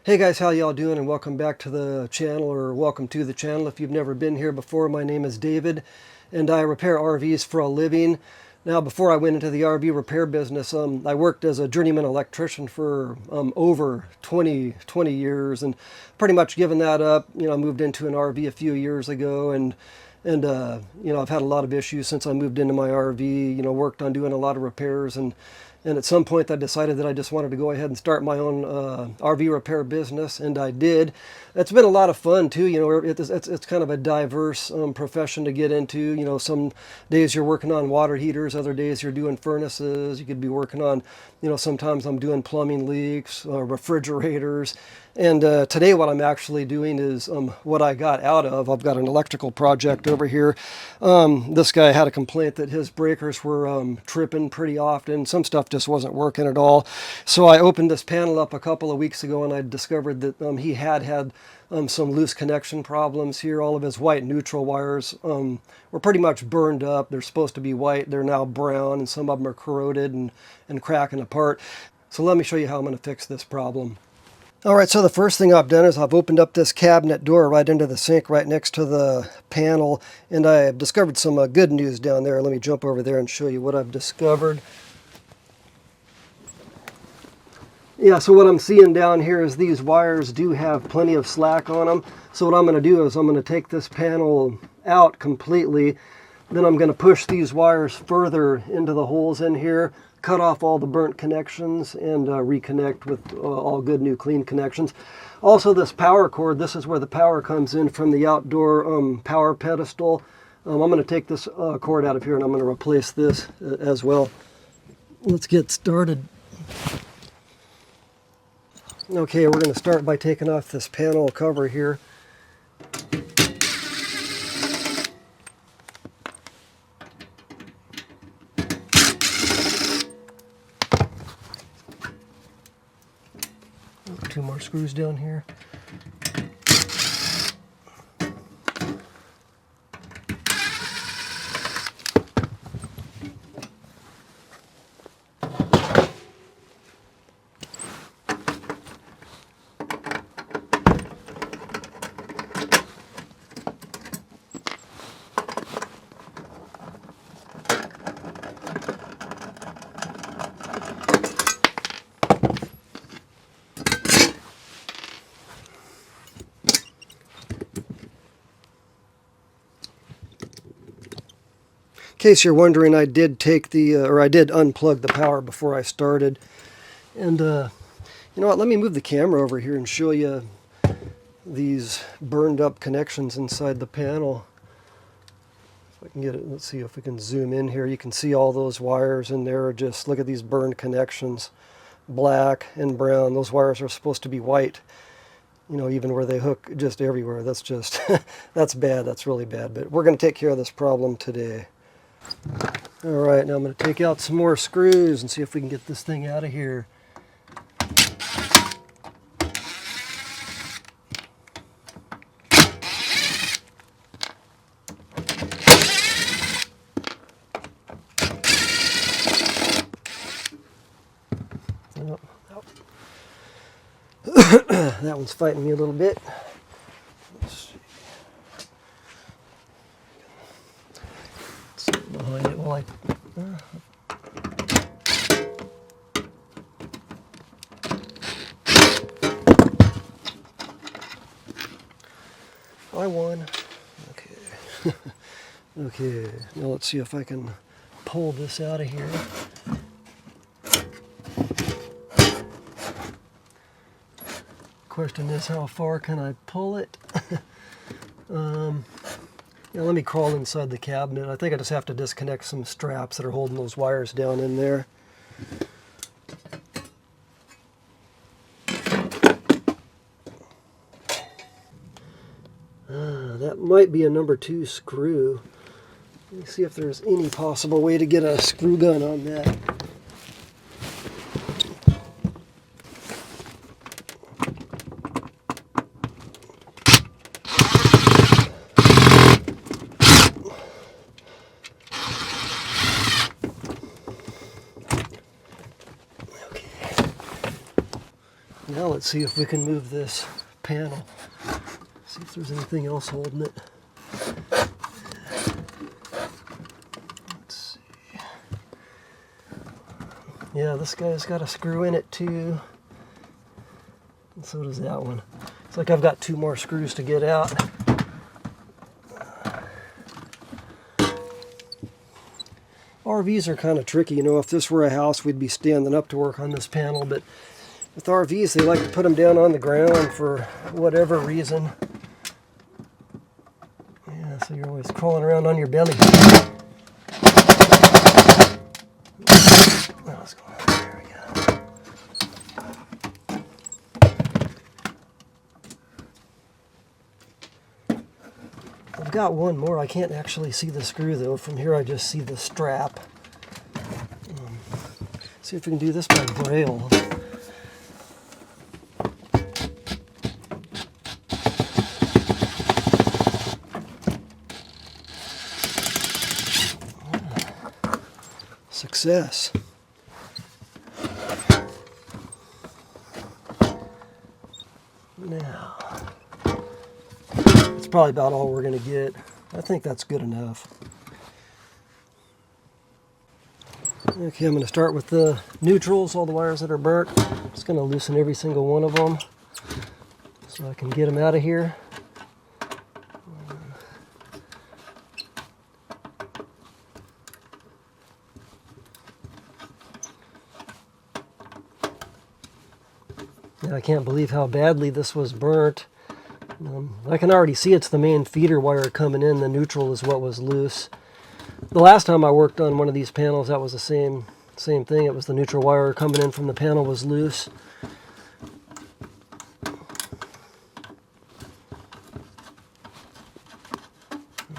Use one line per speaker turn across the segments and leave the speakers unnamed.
Hey guys, how y'all doing? And welcome back to the channel, or welcome to the channel if you've never been here before. My name is David and I repair RVs for a living. Now, before I went into the RV repair business, I worked as a journeyman electrician for over 20 years, and pretty much given that up. I moved into an RV a few years ago, and I've had a lot of issues since I moved into my RV. Worked on doing a lot of repairs, and at some point I decided that I just wanted to go ahead and start my own RV repair business, and I did. It's been a lot of fun too. It's kind of a diverse profession to get into. Some days you're working on water heaters, other days you're doing furnaces. You could be working on, sometimes I'm doing plumbing leaks, refrigerators. And today what I'm actually doing is what I got out of. I've got an electrical project over here. This guy had a complaint that his breakers were tripping pretty often. Some stuff just wasn't working at all. So I opened this panel up a couple of weeks ago, and I discovered that he had some loose connection problems here. All of his white neutral wires were pretty much burned up. They're supposed to be white. They're now brown, and some of them are corroded and cracking apart. So let me show you how I'm going to fix this problem. Alright, so the first thing I've done is I've opened up this cabinet door right into the sink right next to the panel, and I have discovered some good news down there. Let me jump over there and show you what I've discovered. Yeah, so what I'm seeing down here is these wires do have plenty of slack on them. So what I'm going to do is I'm going to take this panel out completely. Then I'm going to push these wires further into the holes in here, cut off all the burnt connections, and reconnect with all good new clean connections. Also, this power cord, this is where the power comes in from the outdoor power pedestal. I'm going to take this cord out of here, and I'm going to replace this as well. Let's get started. Okay, we're going to start by taking off this panel cover here. Two more screws down here. In case you're wondering, I did take I did unplug the power before I started. And you know what, let me move the camera over here and show you these burned up connections inside the panel. If I can get it, let's see if we can zoom in here. You can see all those wires in there. Just look at these burned connections, black and brown. Those wires are supposed to be white. Even where they hook, just everywhere. That's just, that's bad. That's really bad. But we're going to take care of this problem today. Alright, now I'm going to take out some more screws and see if we can get this thing out of here. That one's fighting me a little bit. Let's see. Sit behind it while I... I won. Okay. Okay, now let's see if I can pull this out of here. Question is, how far can I pull it? Let me crawl inside the cabinet. I think I just have to disconnect some straps that are holding those wires down in there. That might be a number 2 screw. Let me see if there's any possible way to get a screw gun on that. Now let's Let's see if we can move this panel. See if there's anything else holding it. Let's see. Yeah, this guy's got a screw in it too. And so does that one. It's like I've got 2 more screws to get out. RVs are kind of tricky. You know, if this were a house, we'd be standing up to work on this panel, but with RVs, they like to put them down on the ground for whatever reason. Yeah, so you're always crawling around on your belly. Let's go. There we go. I've got one more. I can't actually see the screw though. From here I just see the strap. See if we can do this by braille. Success. Now, that's probably about all we're going to get. I think that's good enough. Okay, I'm going to start with the neutrals, all the wires that are burnt. I'm just going to loosen every single one of them so I can get them out of here. I can't believe how badly this was burnt. I can already see it's the main feeder wire coming in. The neutral is what was loose. The last time I worked on one of these panels, that was the same thing. It was the neutral wire coming in from the panel was loose.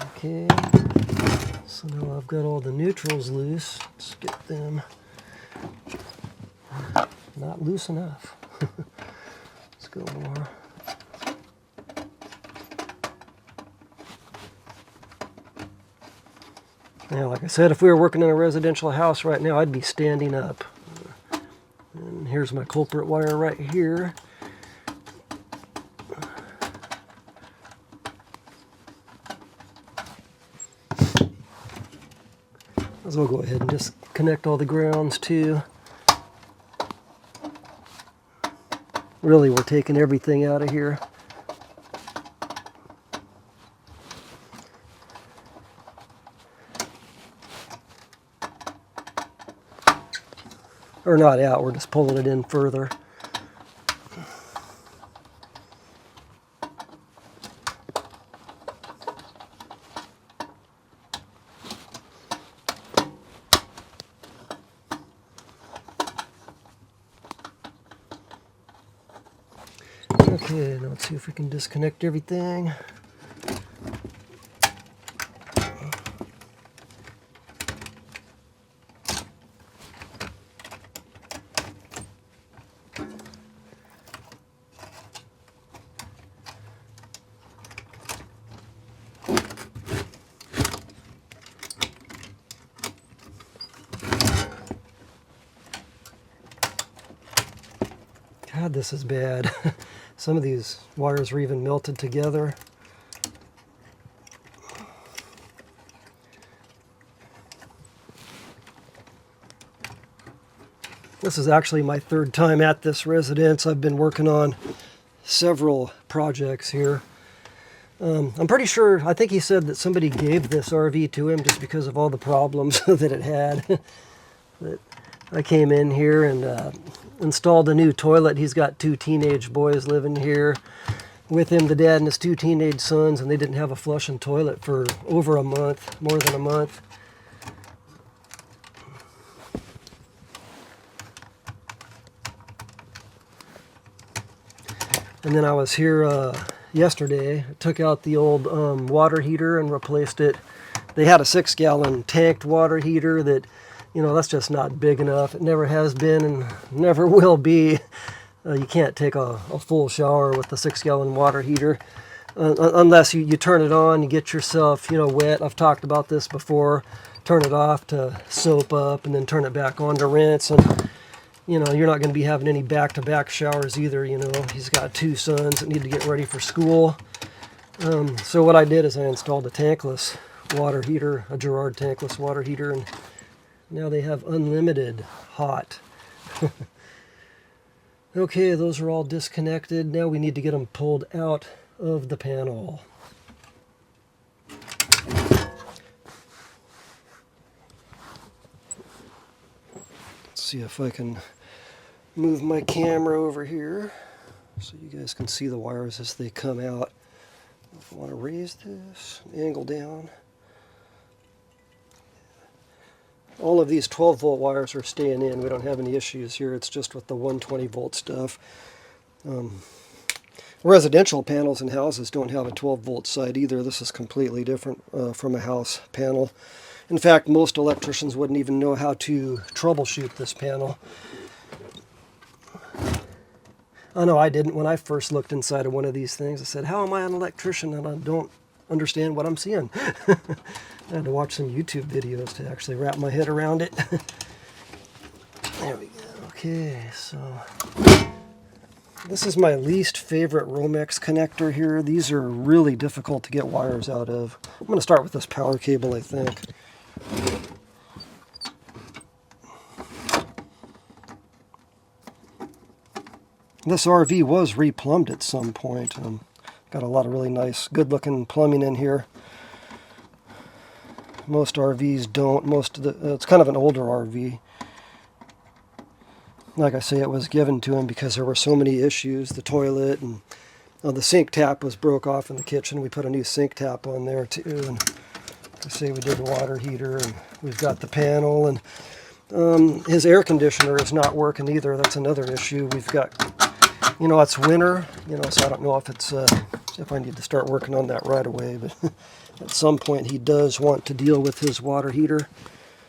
Okay, so now I've got all the neutrals loose. Let's get them not loose enough. Let's go more. Now, like I said, if we were working in a residential house right now, I'd be standing up. And here's my culprit wire right here. As well go ahead and just connect all the grounds too. Really, we're taking everything out of here. Or not out, we're just pulling it in further. Okay, now let's see if we can disconnect everything. God, this is bad. Some of these wires are even melted together. This is actually my 3rd time at this residence. I've been working on several projects here. I'm pretty sure, I think he said that somebody gave this RV to him just because of all the problems that it had. But I came in here and installed a new toilet. He's got 2 teenage boys living here with him, the dad and his 2 teenage sons, and they didn't have a flushing toilet for over a month, more than a month. And then I was here yesterday. I took out the old water heater and replaced it. They had a 6-gallon tanked water heater that, you know, that's just not big enough. It never has been and never will be. You can't take a full shower with the 6-gallon water heater unless you turn it on, you get yourself, you know, wet. I've talked about this before. Turn it off to soap up and then turn it back on to rinse. And you know, you're not going to be having any back-to-back showers either. You know, he's got 2 sons that need to get ready for school. So what I did is I installed a tankless water heater, a Girard tankless water heater, and now they have unlimited hot. Okay, those are all disconnected. Now we need to get them pulled out of the panel. Let's see if I can move my camera over here so you guys can see the wires as they come out. If I want to raise this, angle down. All of these 12-volt wires are staying in. We don't have any issues here. It's just with the 120-volt stuff. Residential panels in houses don't have a 12-volt side either. This is completely different from a house panel. In fact, most electricians wouldn't even know how to troubleshoot this panel. I know I didn't when I first looked inside of one of these things. I said, how am I an electrician and I don't understand what I'm seeing? I had to watch some YouTube videos to actually wrap my head around it. There we go. Okay, so this is my least favorite Romex connector here. These are really difficult to get wires out of. I'm going to start with this power cable, I think. This RV was replumbed at some point. Got a lot of really nice, good-looking plumbing in here. Most RVs don't. It's kind of an older RV. Like I say, it was given to him because there were so many issues. The toilet and the sink tap was broke off in the kitchen. We put a new sink tap on there too. And like I say, we did the water heater, and we've got the panel, and his air conditioner is not working either. That's another issue. We've got, you know, it's winter, you know, so I don't know if it's if I need to start working on that right away, but at some point he does want to deal with his water heater,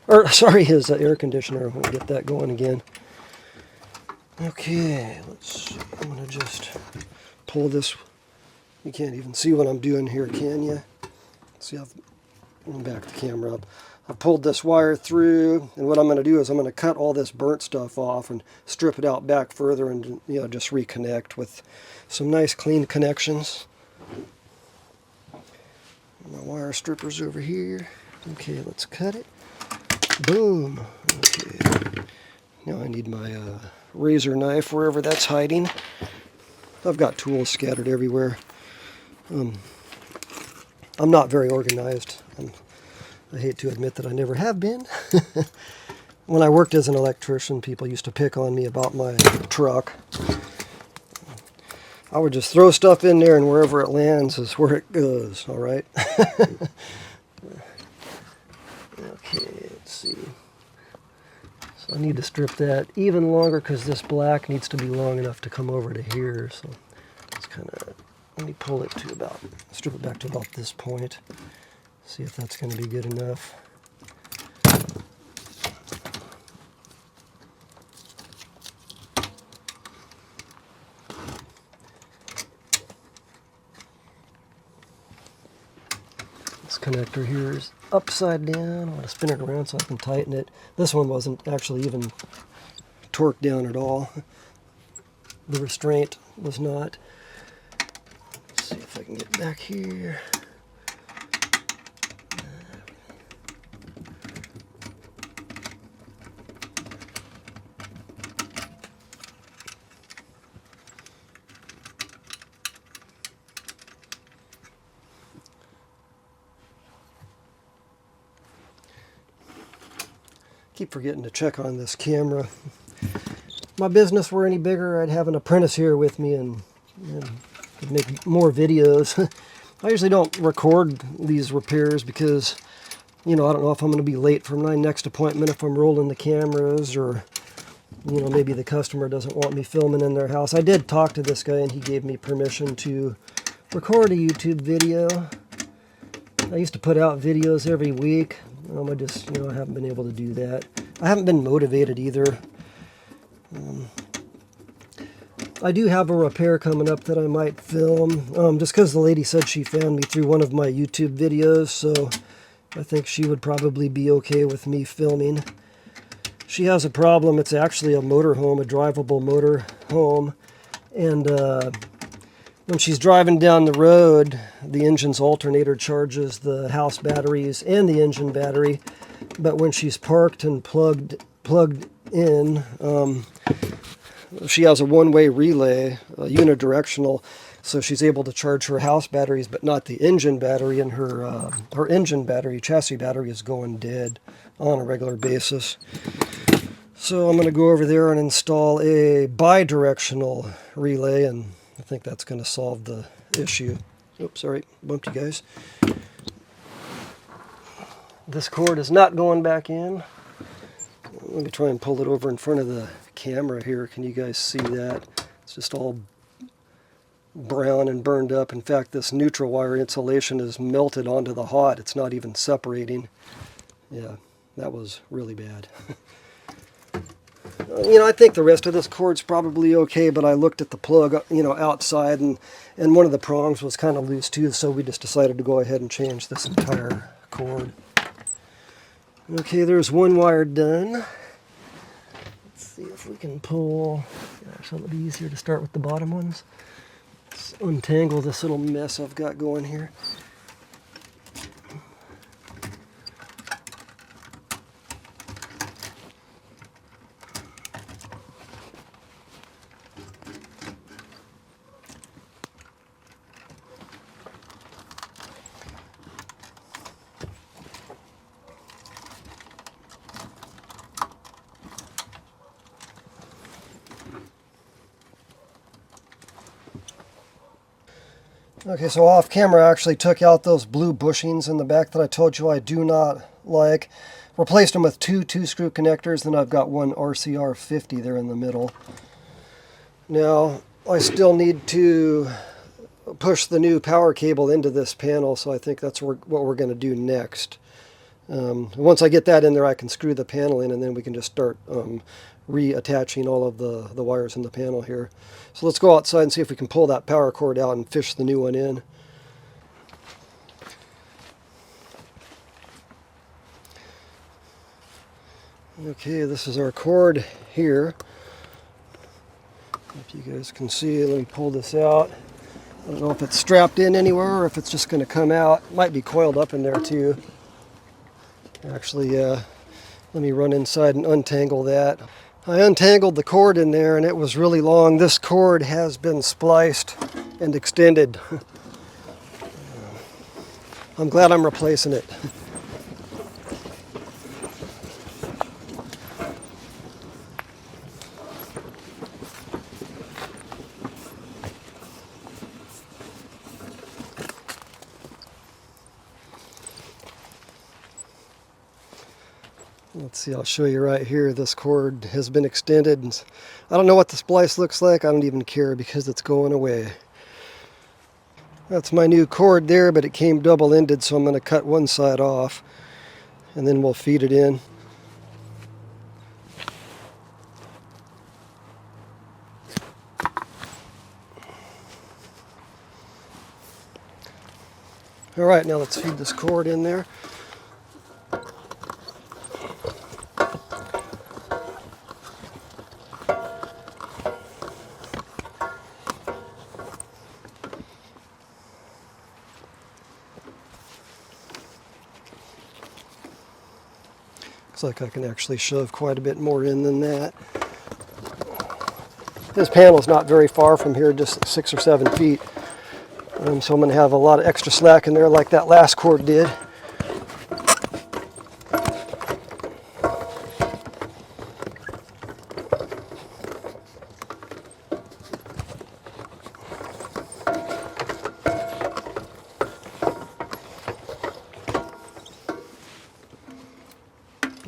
or sorry, his air conditioner. We'll get that going again. Okay, let's see. I'm going to just pull this. You can't even see what I'm doing here, can you? See, I'll back the camera up. I've pulled this wire through, and what I'm going to do is I'm going to cut all this burnt stuff off and strip it out back further, and you know, just reconnect with some nice clean connections. My wire stripper's over here. Okay, let's cut it. Boom. Okay. Now I need my razor knife wherever that's hiding. I've got tools scattered everywhere. I'm not very organized. I hate to admit that I never have been. When I worked as an electrician, people used to pick on me about my truck. I would just throw stuff in there, and wherever it lands is where it goes, all right? Okay, let's see. So I need to strip that even longer because this black needs to be long enough to come over to here. So it's kind of, let me pull it to about, strip it back to about this point. See if that's going to be good enough. This connector here is upside down. I'm going to spin it around so I can tighten it. This one wasn't actually even torqued down at all. The restraint was not. Let's see if I can get back here. Keep forgetting to check on this camera. If my business were any bigger, I'd have an apprentice here with me and could make more videos. I usually don't record these repairs because, you know, I don't know if I'm going to be late for my next appointment if I'm rolling the cameras, or, you know, maybe the customer doesn't want me filming in their house. I did talk to this guy and he gave me permission to record a YouTube video. I used to put out videos every week. I just, you know, I haven't been able to do that. I haven't been motivated either. I do have a repair coming up that I might film, just because the lady said she found me through one of my YouTube videos, so I think she would probably be okay with me filming. She has a problem. It's actually a motorhome, a drivable motorhome. And when she's driving down the road, the engine's alternator charges the house batteries and the engine battery. But when she's parked and plugged in, she has a one-way relay, unidirectional, so she's able to charge her house batteries, but not the engine battery, and her engine battery, chassis battery, is going dead on a regular basis. So I'm going to go over there and install a bi-directional relay, and I think that's going to solve the issue. Oops, sorry, bumped you guys. This cord is not going back in. Let me try and pull it over in front of the camera here. Can you guys see that? It's just all brown and burned up. In fact, this neutral wire insulation is melted onto the hot. It's not even separating. Yeah, that was really bad. You know, I think the rest of this cord's probably okay, but I looked at the plug, you know, outside, and one of the prongs was kind of loose too, so we just decided to go ahead and change this entire cord. Okay, there's one wire done. Let's see if we can pull. Gosh, it'll be easier to start with the bottom ones. Let's untangle this little mess I've got going here. Okay, so off camera I actually took out those blue bushings in the back that I told you I do not like. Replaced them with two 2-screw connectors, then I've got one RCR 50 there in the middle. Now, I still need to push the new power cable into this panel, so I think that's what we're going to do next. Once I get that in there, I can screw the panel in, and then we can just start reattaching all of the wires in the panel here. So let's go outside and see if we can pull that power cord out and fish the new one in. Okay, this is our cord here. If you guys can see, let me pull this out. I don't know if it's strapped in anywhere or if it's just going to come out. It might be coiled up in there too. Actually, let me run inside and untangle that. I untangled the cord in there and it was really long. This cord has been spliced and extended. I'm glad I'm replacing it. Let's see, I'll show you right here. This cord has been extended. I don't know what the splice looks like. I don't even care because it's going away. That's my new cord there, but it came double-ended, so I'm going to cut one side off and then we'll feed it in. All right, now let's feed this cord in there. Looks like I can actually shove quite a bit more in than that. This panel's not very far from here, just 6 or 7 feet. So I'm going to have a lot of extra slack in there like that last cord did.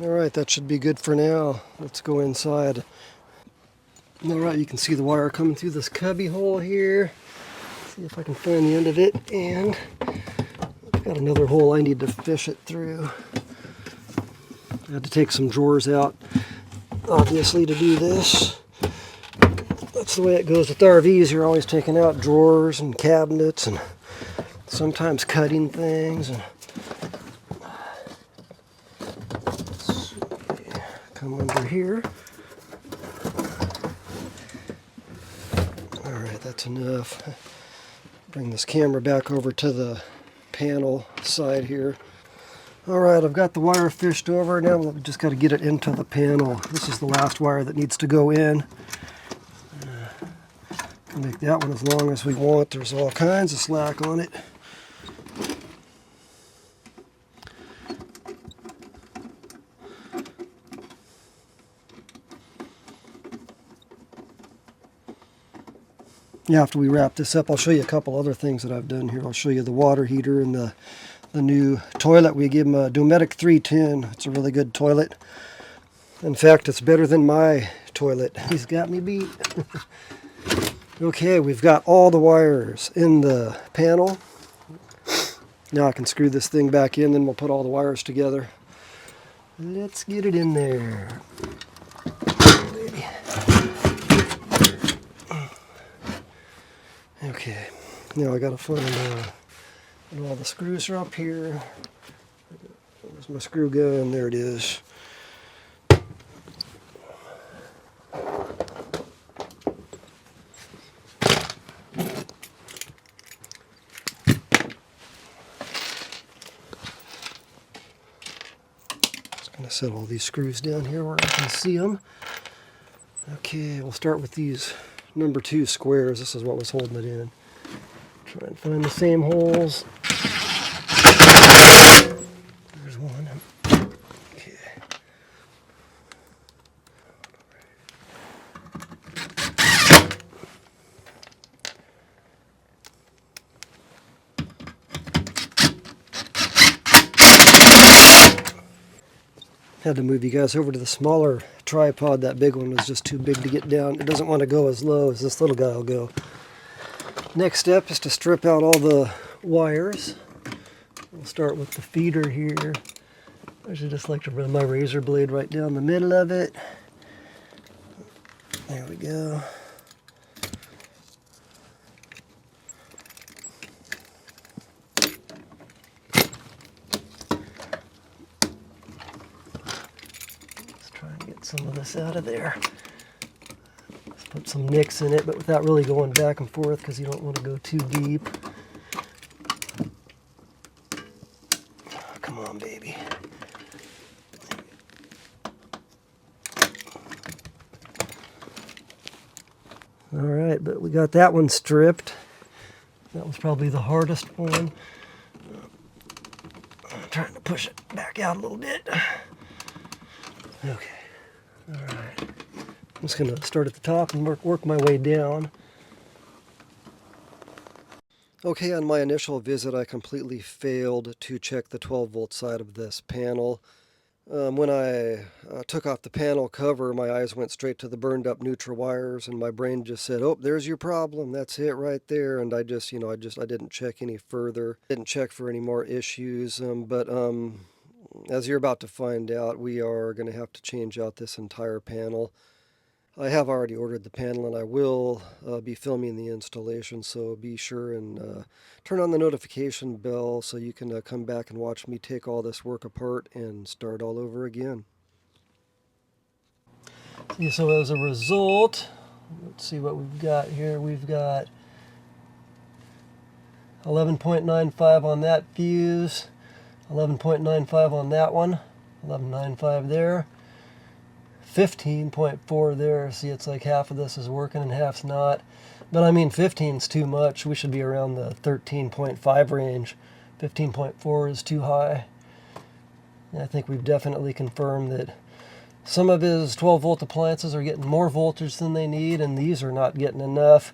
Alright, that should be good for now. Let's go inside. Alright, you can see the wire coming through this cubby hole here. See if I can find the end of it. And I've got another hole I need to fish it through. I had to take some drawers out, obviously, to do this. That's the way it goes with RVs. You're always taking out drawers and cabinets and sometimes cutting things. And come under here. All right, that's enough. Bring this camera back over to the panel side here. All right, I've got the wire fished over. Now we've just got to get it into the panel. This is the last wire that needs to go in. Make that one as long as we want. There's all kinds of slack on it. Yeah, after we wrap this up, I'll show you a couple other things that I've done here. I'll show you the water heater and the new toilet. We give them a Dometic 310. It's a really good toilet. In fact, it's better than my toilet. He's got me beat. Okay, we've got all the wires in the panel. Now I can screw this thing back in, then we'll put all the wires together. Let's get it in there. Okay, now I gotta find all the screws are up here. Where's my screw gun? There it is. Set all these screws down here where I can see them. Okay, we'll start with these number 2 squares. This is what was holding it in. Try and find the same holes. There's one. Okay. Had to move you guys over to the smaller tripod. That big one was just too big to get down. It doesn't want to go as low as this little guy will go. Next step is to strip out all the wires. We'll start with the feeder here. I should just like to run my razor blade right down the middle of it. There we go. Some of this out of there. Let's put some nicks in it, but without really going back and forth because you don't want to go too deep. Oh, come on, baby. All right, but we got that one stripped. That was probably the hardest one. I'm trying to push it back out a little bit. Okay. All right, I'm just going to start at the top and work my way down. Okay, on my initial visit, I completely failed to check the 12-volt side of this panel. When I took off the panel cover, my eyes went straight to the burned up neutral wires, and my brain just said, "Oh, there's your problem. That's it right there." And I just, I didn't check any further. Didn't check for any more issues. But as you're about to find out, we are going to have to change out this entire panel. I have already ordered the panel, and I will be filming the installation, so be sure and turn on the notification bell so you can come back and watch me take all this work apart and start all over again. So as a result, let's see what we've got here. We've got 11.95 on that fuse. 11.95 on that one, 11.95 there, 15.4 there. See, it's like half of this is working and half's not. But I mean, 15's too much. We should be around the 13.5 range. 15.4 is too high. And I think we've definitely confirmed that some of his 12-volt appliances are getting more voltage than they need, and these are not getting enough.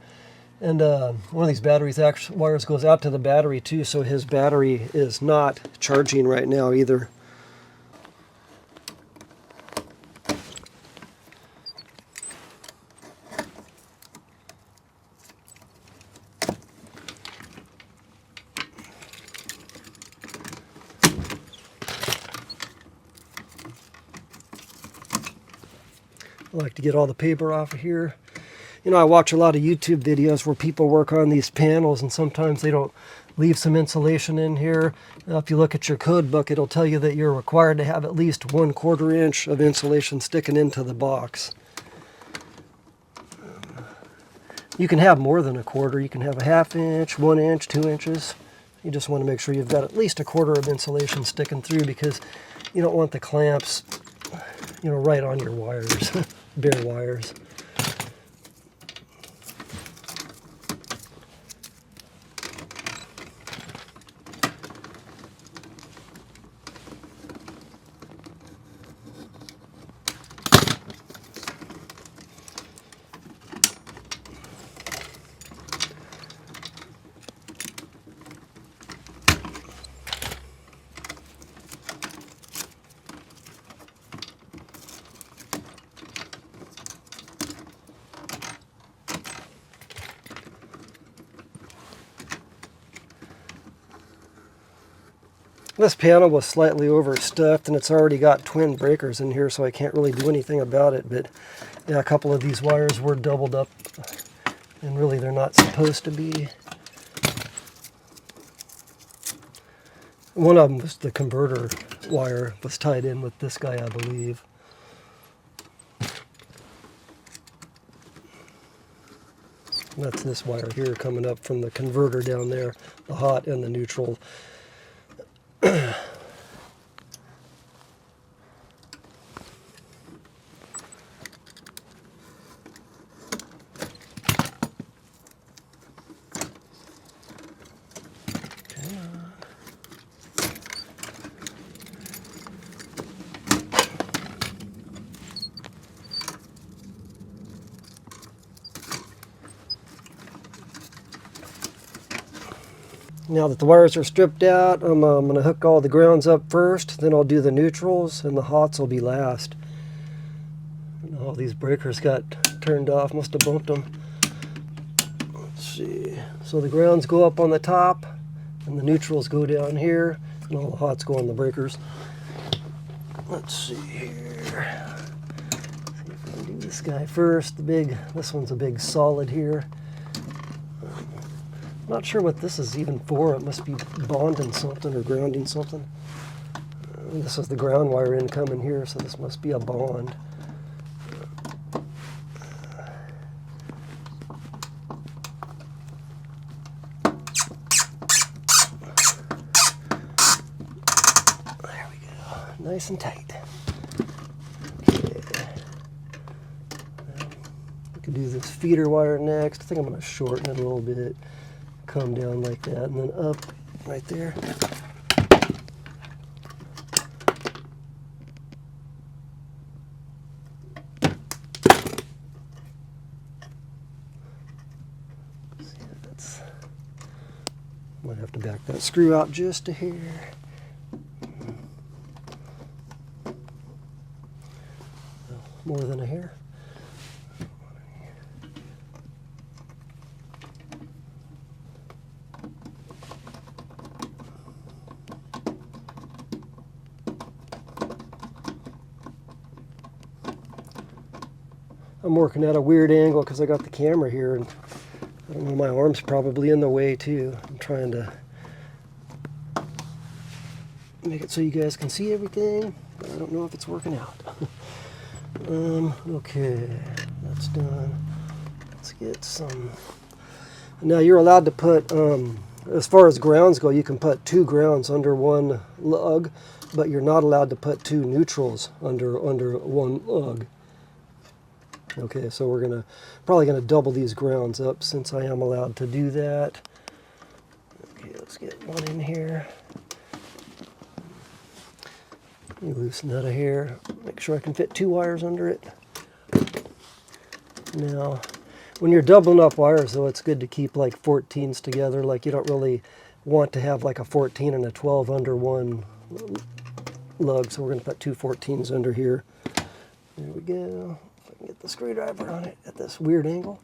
And one of these batteries wires goes out to the battery too, so his battery is not charging right now either. I like to get all the paper off of here. I watch a lot of YouTube videos where people work on these panels, and sometimes they don't leave some insulation in here. Now, if you look at your code book, it'll tell you that you're required to have at least 1/4 inch of insulation sticking into the box. You can have more than 1/4. You can have a 1/2 inch, 1 inch, 2 inches. You just want to make sure you've got at least 1/4 of insulation sticking through, because you don't want the clamps, right on your wires, bare wires. This panel was slightly overstuffed, and it's already got twin breakers in here, so I can't really do anything about it. But yeah, a couple of these wires were doubled up, and really they're not supposed to be. One of them was the converter wire was tied in with this guy, I believe. And that's this wire here coming up from the converter down there, the hot and the neutral. Now that the wires are stripped out, I'm going to hook all the grounds up first, then I'll do the neutrals, and the hots will be last. And all these breakers got turned off, must have bumped them. Let's see. So the grounds go up on the top, and the neutrals go down here, and all the hots go on the breakers. Let's see here. See if I can do this guy first. This one's a big solid here. Not sure what this is even for. It must be bonding something or grounding something. This is the ground wire in coming here, so this must be a bond. There we go. Nice and tight. Okay. We can do this feeder wire next. I think I'm going to shorten it a little bit. Come down like that, and then up right there. Might have to back that screw out just a hair. More than a hair. I'm working at a weird angle because I got the camera here, and I don't know, my arm's probably in the way too. I'm trying to make it so you guys can see everything, but I don't know if it's working out. Okay, that's done. Let's get some. Now you're allowed to put, as far as grounds go, you can put 2 grounds under one lug, but you're not allowed to put 2 neutrals under one lug. Okay, so we're probably gonna double these grounds up since I am allowed to do that. Okay, let's get one in here. Let me loosen that a hair. Make sure I can fit 2 wires under it. Now, when you're doubling up wires, though, it's good to keep like 14s together. Like, you don't really want to have like a 14 and a 12 under one lug, so we're gonna put 2 14s under here. There we go. Get the screwdriver on it at this weird angle.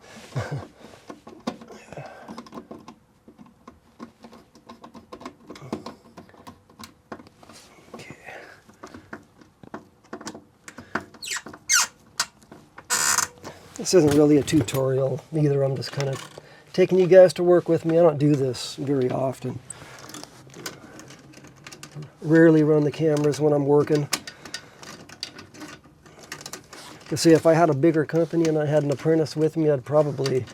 Okay. This isn't really a tutorial either. I'm just kind of taking you guys to work with me. I don't do this very often. Rarely run the cameras when I'm working. You see, if I had a bigger company and I had an apprentice with me, I'd probably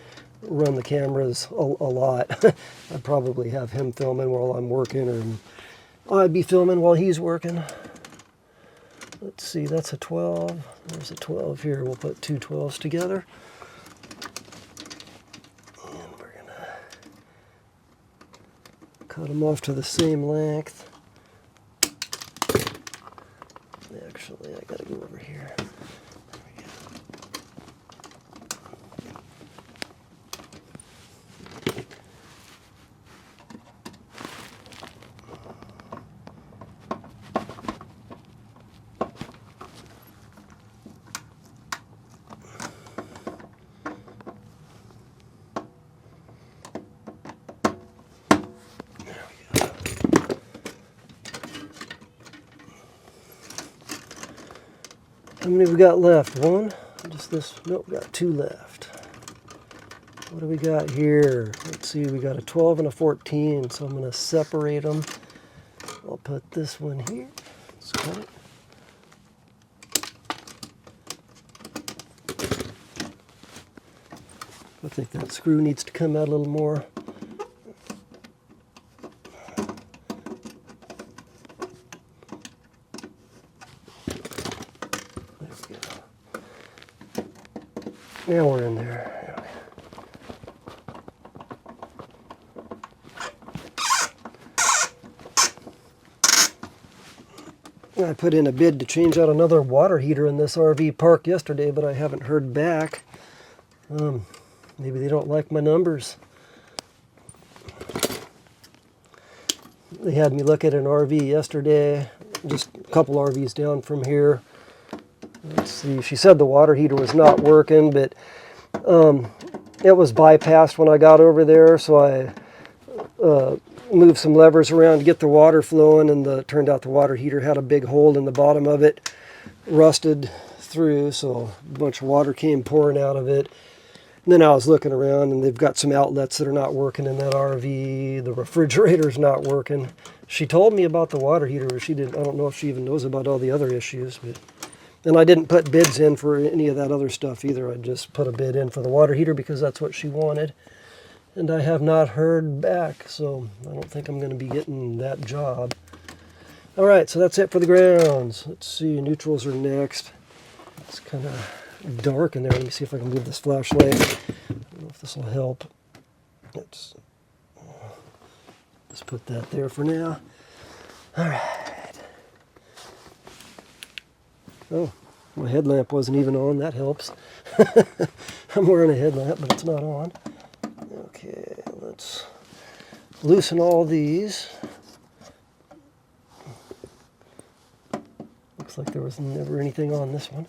run the cameras a lot. I'd probably have him filming while I'm working, or I'd be filming while he's working. Let's see, that's a 12. There's a 12 here. We'll put two 12s together. And we're going to cut them off to the same length. Actually, I got to go over here. How many we got left? One? Just this? Nope, we got two left. What do we got here? Let's see, we got a 12 and a 14, so I'm going to separate them. I'll put this one here. Let's cut it. I think that screw needs to come out a little more. Now we're in there. I put in a bid to change out another water heater in this RV park yesterday, but I haven't heard back. Maybe they don't like my numbers. They had me look at an RV yesterday, just a couple RVs down from here. Let's see, she said the water heater was not working, but it was bypassed when I got over there, so I moved some levers around to get the water flowing, and turned out the water heater had a big hole in the bottom of it, rusted through, so a bunch of water came pouring out of it. And then I was looking around, and they've got some outlets that are not working in that RV. The refrigerator's not working. She told me about the water heater, but she didn't. I don't know if she even knows about all the other issues. And I didn't put bids in for any of that other stuff either. I just put a bid in for the water heater because that's what she wanted. And I have not heard back, so I don't think I'm going to be getting that job. All right, so that's it for the grounds. Let's see, neutrals are next. It's kind of dark in there. Let me see if I can move this flashlight. I don't know if this will help. Let's put that there for now. All right. Oh, my headlamp wasn't even on. That helps. I'm wearing a headlamp, but it's not on. Okay, let's loosen all these. Looks like there was never anything on this one.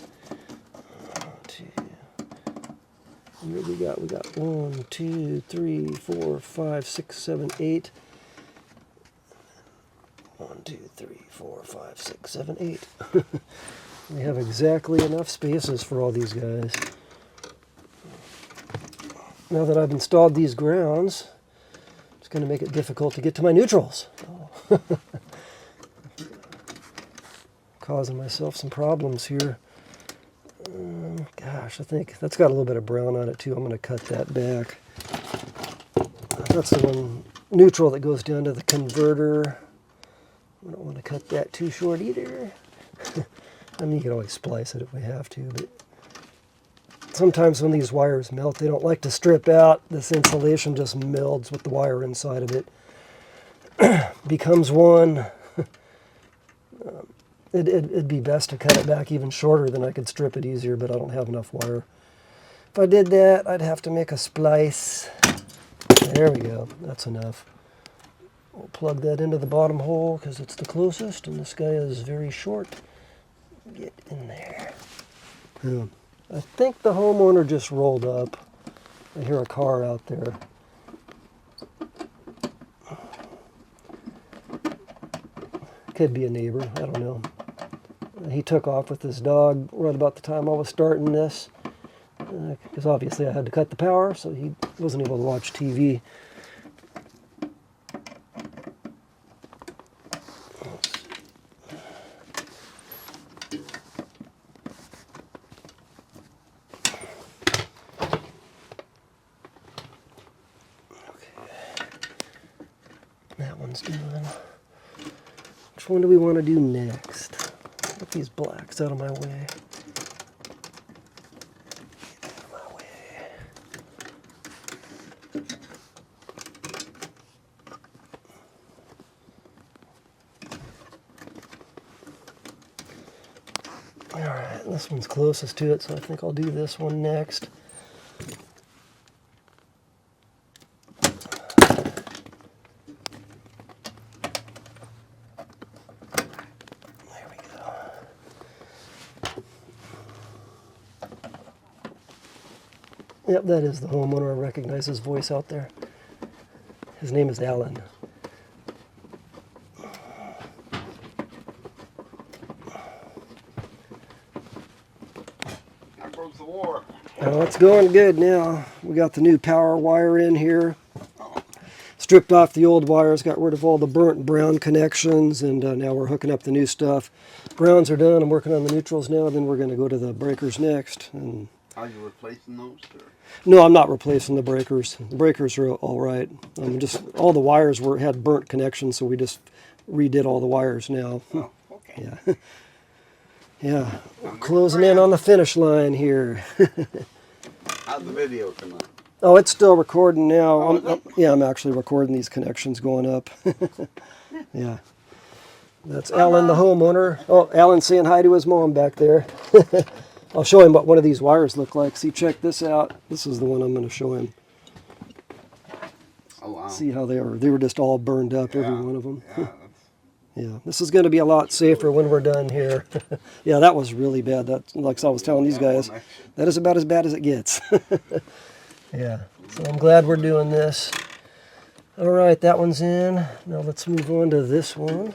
Here we got 1, 2, 3, 4, 5, 6, 7, 8. 1, 2, 3, 4, 5, 6, 7, 8. We have exactly enough spaces for all these guys. Now that I've installed these grounds, it's going to make it difficult to get to my neutrals. Oh. Causing myself some problems here. Gosh, I think that's got a little bit of brown on it too. I'm going to cut that back. That's the one neutral that goes down to the converter. I don't want to cut that too short either. I mean, you can always splice it if we have to, but sometimes when these wires melt, they don't like to strip out. This insulation just melds with the wire inside of it. Becomes one. It'd be best to cut it back even shorter, then I could strip it easier, but I don't have enough wire. If I did that, I'd have to make a splice. There we go. That's enough. We'll plug that into the bottom hole because it's the closest, and this guy is very short. Get in there. Yeah. I think the homeowner just rolled up. I hear a car out there. Could be a neighbor, I don't know. He took off with his dog right about the time I was starting this. because obviously I had to cut the power, so he wasn't able to watch TV. That one's done. Which one do we want to do next? Get these blacks out of my way. Get out of my way. Alright, this one's closest to it, so I think I'll do this one next. Yep, that is the homeowner. I recognize his voice out there. His name is Alan.
How goes the war?
Oh, it's going good now. We got the new power wire in here. Stripped off the old wires, got rid of all the burnt brown connections, and now we're hooking up the new stuff. Browns are done. I'm working on the neutrals now. Then we're going to go to the breakers next. And
Are you replacing those? Or?
no, I'm not replacing the breakers. The breakers are all right. Just all the wires had burnt connections, so we just redid all the wires now.
Oh, okay.
Yeah. Yeah. Closing in on the finish line here.
How'd the video come out?
Oh, it's still recording now.
Oh,
yeah, I'm actually recording these connections going up. Yeah. That's Alan, the homeowner. Oh, Alan's saying hi to his mom back there. I'll show him what one of these wires look like. See, check this out. This is the one I'm going to show him.
Oh, wow.
See how they were just all burned up, every one of them.
Yeah,
Yeah, this is going to be a lot safer when we're done here. Yeah, that was really bad. That, like I was telling these guys, that is about as bad as it gets. Yeah, so I'm glad we're doing this. All right, that one's in. Now let's move on to this one.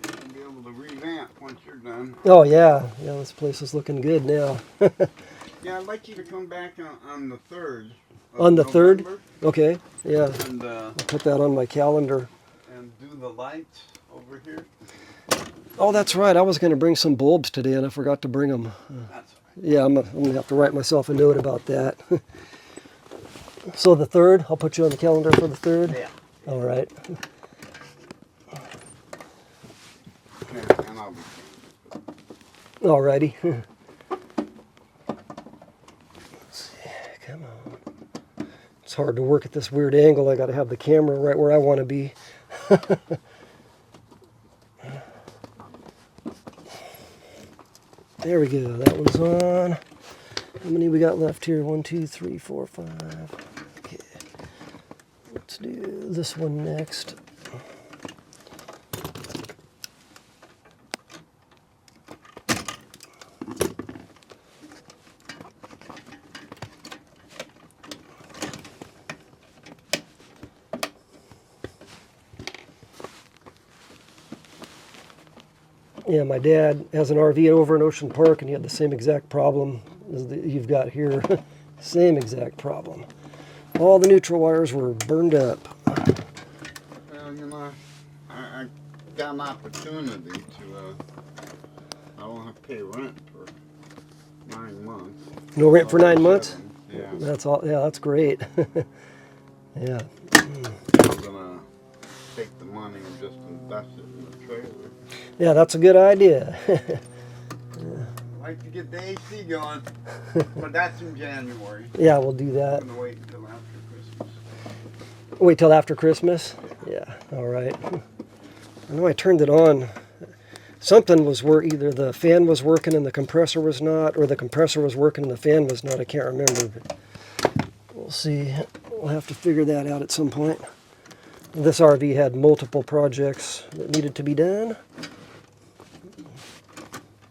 you'll be able to revamp once you're done.
Oh, yeah. Yeah, this place is looking good now.
Yeah, I'd like you to come back on the 3rd.
On the 3rd?
November,
Okay, yeah.
And,
I'll put that on my calendar.
and do the lights over here.
Oh, that's right. I was going to bring some bulbs today, and I forgot to bring them.
That's all right.
Yeah, I'm going to have to write myself a note about that. So the 3rd, I'll put you on the calendar for the 3rd?
Yeah.
All right.
And I'll be
All righty. Let's see. Come on. It's hard to work at this weird angle. I got to have the camera right where I want to be. There we go. That one's on. How many we got left here? 1, 2, 3, 4, 5. Okay. Let's do this one next. Yeah, my dad has an RV over in Ocean Park, and he had the same exact problem as you've got here. Same exact problem. All the neutral wires were burned up.
Well, you know, I got an opportunity to, I won't have to pay rent for 9 months.
No rent for 9 months?
Yeah.
That's all. Yeah, that's great. Yeah.
I'm gonna take the money and just invest it in the trailer.
Yeah, that's a good idea.
I'd like to get the AC going, but that's in January.
Yeah, we'll do that.
I'm gonna wait until after Christmas.
Wait till after Christmas? Yeah, all right. I know I turned it on. Something was either the fan was working and the compressor was not, or the compressor was working and the fan was not. I can't remember. But we'll see. We'll have to figure that out at some point. This RV had multiple projects that needed to be done.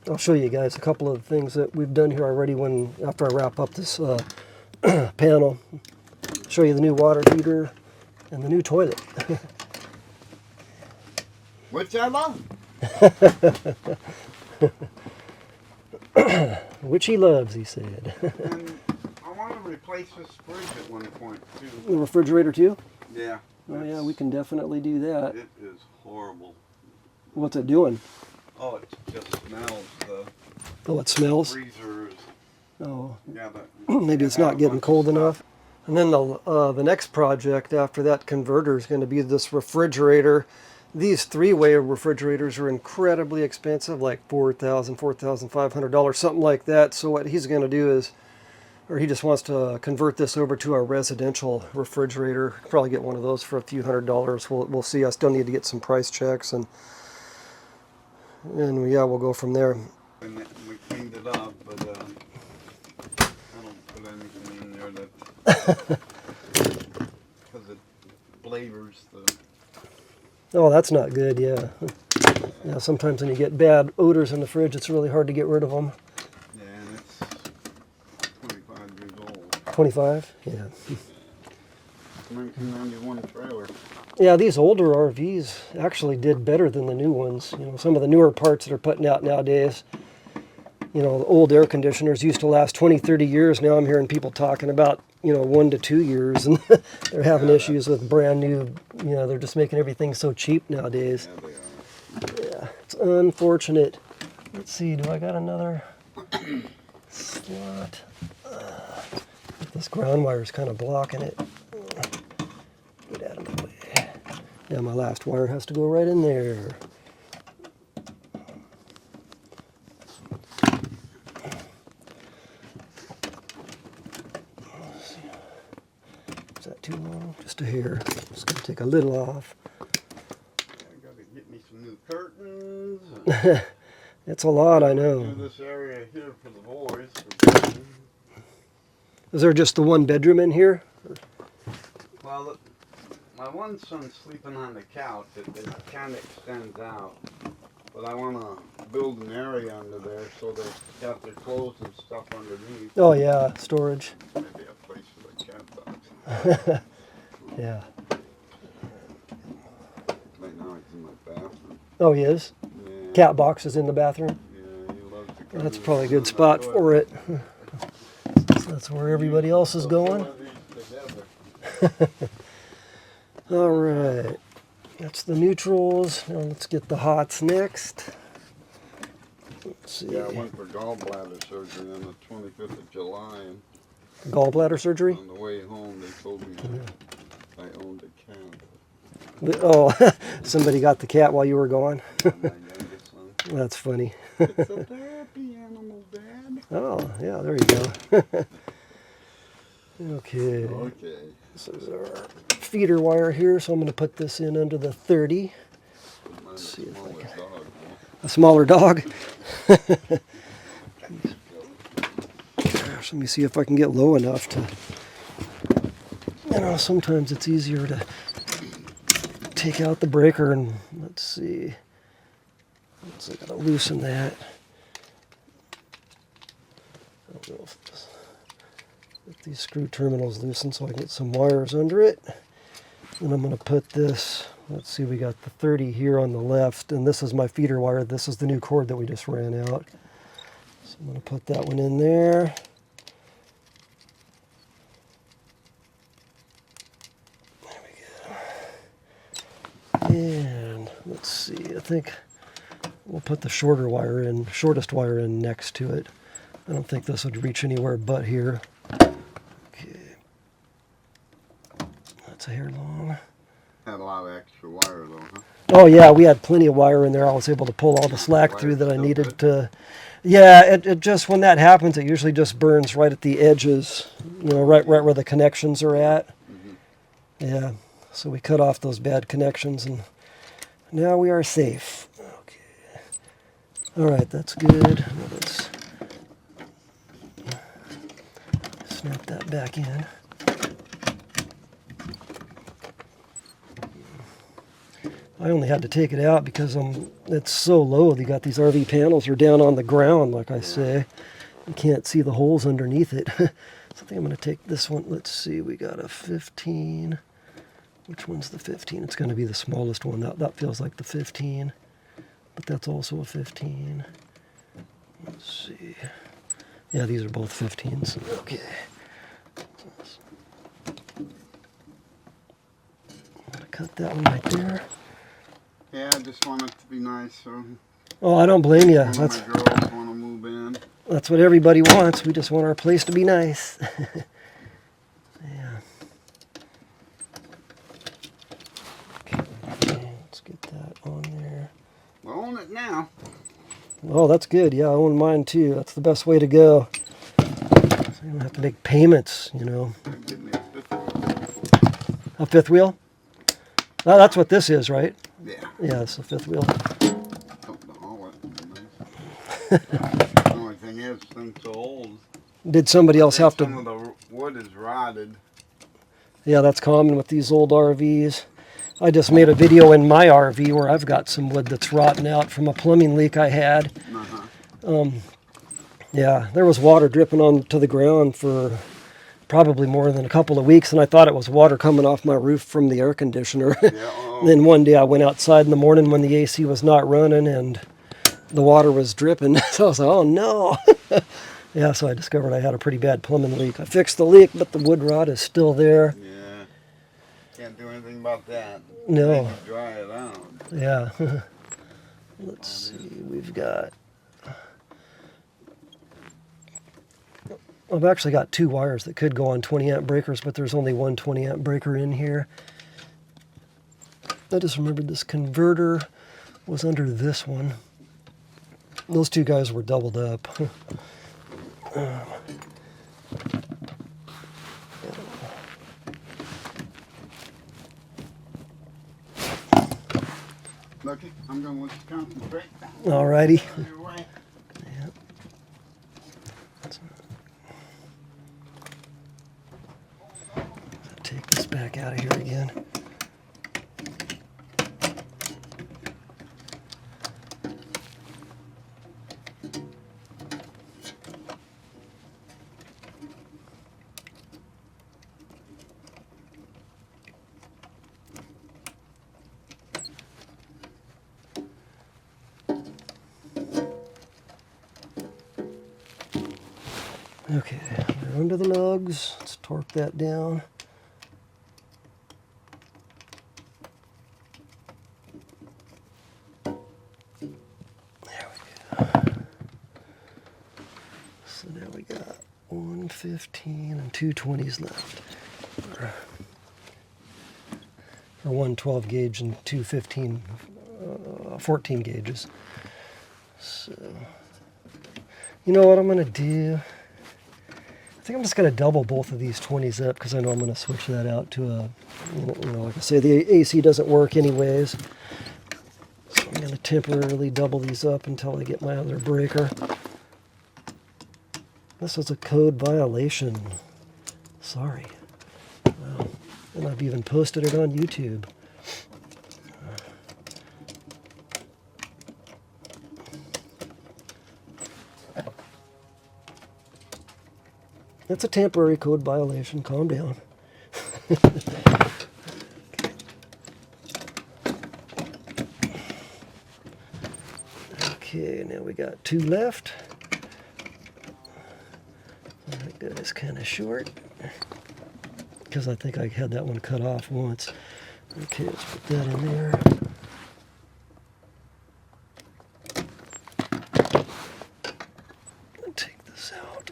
I'll show you guys a couple of things that we've done here already after I wrap up this panel. Show you the new water heater and the new toilet.
Which I love.
Which he loves, he said.
And I want to replace this fridge at one point too.
The refrigerator too?
Yeah.
Oh yeah, we can definitely do that.
It is horrible.
What's it doing?
Oh, it just smells.
Oh, it smells?
Freezers.
Oh,
Yeah,
maybe it's not getting cold enough. And then the next project after that converter is going to be this refrigerator. These 3-way refrigerators are incredibly expensive, like $4,000, $4,500, something like that. So what he's going to do is, or he just wants to convert this over to a residential refrigerator. Probably get one of those for a few $100s. We'll see. I still need to get some price checks, and yeah, we'll go from there.
And we cleaned it up, but I don't put anything in there that because it flavors the.
Oh, that's not good. Yeah. Yeah. Sometimes when you get bad odors in the fridge, it's really hard to get rid of them.
Yeah, and it's 25 years old.
25? Yeah.
1991 trailer.
Yeah, these older RVs actually did better than the new ones. You know, some of the newer parts that are putting out nowadays, you know, the old air conditioners used to last 20, 30 years. Now I'm hearing people talking about, you know, 1 to 2 years, and they're having issues with brand new, you know, they're just making everything so cheap nowadays.
Yeah, they are.
Yeah, it's unfortunate. Let's see, do I got another slot? This ground wire is kind of blocking it. Get out of the way. Yeah, my last wire has to go right in there. Is that too long? Just a hair. Just gonna take a little off.
I gotta get me some new curtains.
It's a lot, I
Do
know.
this area here for the boys.
Is there just the one bedroom in here?
Well, look, my one son's sleeping on the couch. It kind of extends out. But I want to build an area under there so they have their clothes and stuff underneath.
Oh yeah, storage.
Maybe a place for the cat box.
Yeah.
Right now he's in my bathroom.
Oh, he is?
Yeah.
Cat box is in the bathroom?
Yeah, he loves to come
That's
in
probably a
and
good
sit
spot
on my
for it.
toilet.
That's where everybody else is going.
Put one of these together.
All right. That's the neutrals. Now let's get the hots next. Let's see.
Yeah, I went for gallbladder surgery on the 25th of July. And
Gallbladder surgery?
on the way home, they told me I owned a cat.
Oh, somebody got the cat while you were gone?
My youngest son.
That's funny.
It's a therapy animal, Dad.
Oh, yeah, there you go. Okay.
Okay.
This is our feeder wire here, so I'm going to put this in under the 30.
Mine's
see
the
if I
smallest
can-
dog.
A smaller dog. Gosh, let me see if I can get low enough to, you know, sometimes it's easier to take out the breaker and let's see. I gotta loosen that. I don't know if these screw terminals loosen so I can get some wires under it. And I'm gonna put this, let's see, we got the 30 here on the left, and this is my feeder wire. This is the new cord that we just ran out. So I'm gonna put that one in there. And let's see, I think we'll put the shorter wire in, shortest wire in next to it. I don't think this would reach anywhere but here. Okay. That's a hair long.
Had a lot of extra wire though, huh?
Oh yeah, we had plenty of wire in there. I was able to pull all the slack through that I
Still
needed
good?
to. Yeah, it just, when that happens, it usually just burns right at the edges, you know, right where the connections are at. Yeah, so we cut off those bad connections and now we are safe. Okay. All right, that's good. Now let's snap that back in. I only had to take it out because it's so low. You got these RV panels are down on the ground, like I say. You can't see the holes underneath it. So I think I'm going to take this one. Let's see, we got a 15. Which one's the 15? It's going to be the smallest one. That feels like the 15, but that's also a 15. Let's see. Yeah, these are both 15s. Okay. Cut that one right there.
Yeah, I just want it to be nice. So
Oh, I don't blame you.
one of my girls want to move in.
That's what everybody wants. We just want our place to be nice. Yeah. Okay, let's get that on there.
I own it now.
Oh, that's good. Yeah, I own mine too. That's the best way to go. So you don't have to make payments, you know.
Give me a
A fifth wheel? Oh, that's what this is, right?
Yeah.
Yeah, it's a fifth wheel.
Something to haul it. The only thing is, thing's so old.
Did somebody else have
Some
to...
of the wood is rotted.
Yeah, that's common with these old RVs. I just made a video in my RV where I've got some wood that's rotten out from a plumbing leak I had. Yeah, there was water dripping onto the ground for probably more than a couple of weeks, and I thought it was water coming off my roof from the air conditioner.
Yeah,
Then one day I went outside in the morning when the AC was not running and the water was dripping. So I was like, oh no. Yeah, so I discovered I had a pretty bad plumbing leak. I fixed the leak, but the wood rot is still there.
Yeah. Can't do anything about that.
No.
They can dry it out.
Yeah. Let's see, we've got... I've actually got two wires that could go on 20 amp breakers, but there's only one 20 amp breaker in here. I just remembered this converter was under this one. Those two guys were doubled up.
Lucky, I'm going to let you concentrate.
Alrighty.
Your way.
Yep. Take this back out of here again. Okay, we're under the lugs. Let's torque that down. There we go. So now we got 115 and two 20s left. Or one 12 gauge and two 14 gauges. So, you know what I'm going to do? I think I'm just going to double both of these 20s up because I know I'm going to switch that out to a, you know, like I say, the AC doesn't work anyways. So I'm going to temporarily double these up until I get my other breaker. This is a code violation. Sorry. Wow. And I've even posted it on YouTube. That's a temporary code violation. Calm down. Okay, now we got two left. That guy's kind of short because I think I had that one cut off once. Okay, let's put that in there. Take this out.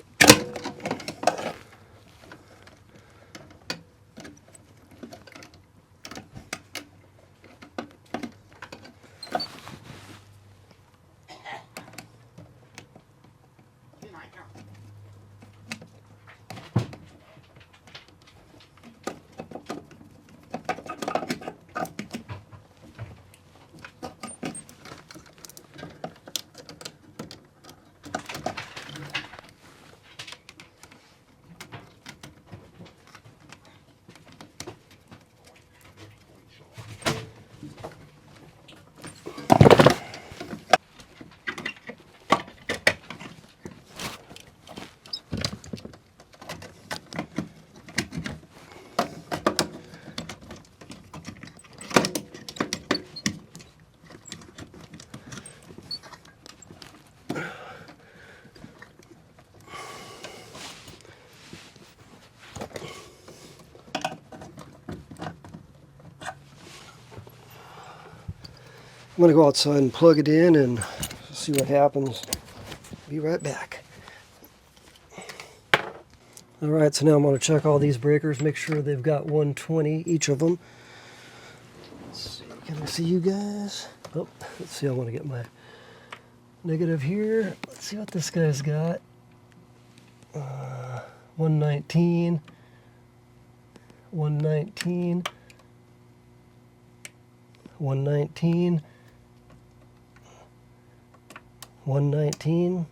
I'm going to go outside and plug it in and see what happens. Be right back. Alright, so now I'm going to check all these breakers, make sure they've got 120 each of them. Let's see, can I see you guys? Oh, let's see, I want to get my negative here. Let's see what this guy's got. 119. 119. 119. 119.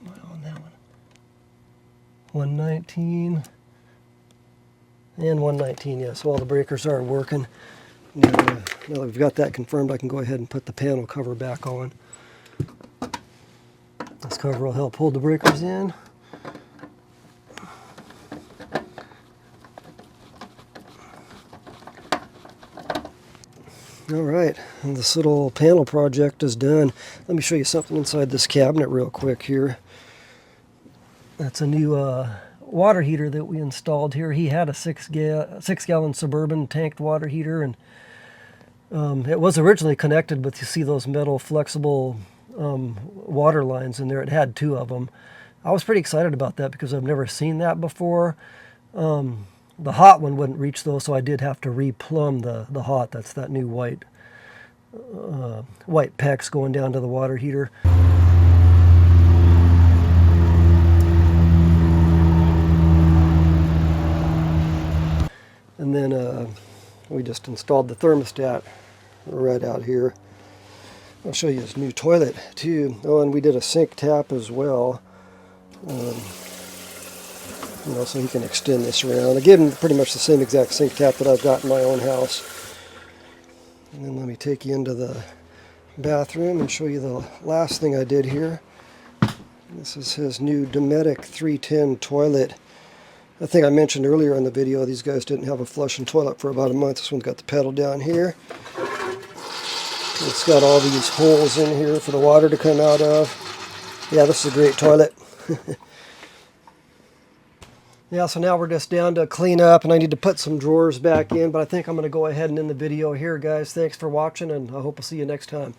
On that one. 119. And 119, yeah, so all the breakers are working. Now that we've got that confirmed, I can go ahead and put the panel cover back on. This cover will help hold the breakers in. Alright, and this little panel project is done. Let me show you something inside this cabinet real quick here. That's a new water heater that we installed here. He had a 6-gallon Suburban tanked water heater, and it was originally connected with, you see those metal flexible water lines in there. It had 2 of them. I was pretty excited about that because I've never seen that before. The hot one wouldn't reach those, so I did have to replumb the hot. That's that new white PEX going down to the water heater. And then we just installed the thermostat right out here. I'll show you this new toilet too. Oh, and we did a sink tap as well. You know, so he can extend this around. I gave him pretty much the same exact sink tap that I've got in my own house. And then let me take you into the bathroom and show you the last thing I did here. This is his new Dometic 310 toilet. I think I mentioned earlier in the video, these guys didn't have a flushing toilet for about a month. This one's got the pedal down here. It's got all these holes in here for the water to come out of. Yeah, this is a great toilet. Yeah, so now we're just down to clean up, and I need to put some drawers back in, but I think I'm going to go ahead and end the video here, guys. Thanks for watching, and I hope I'll see you next time.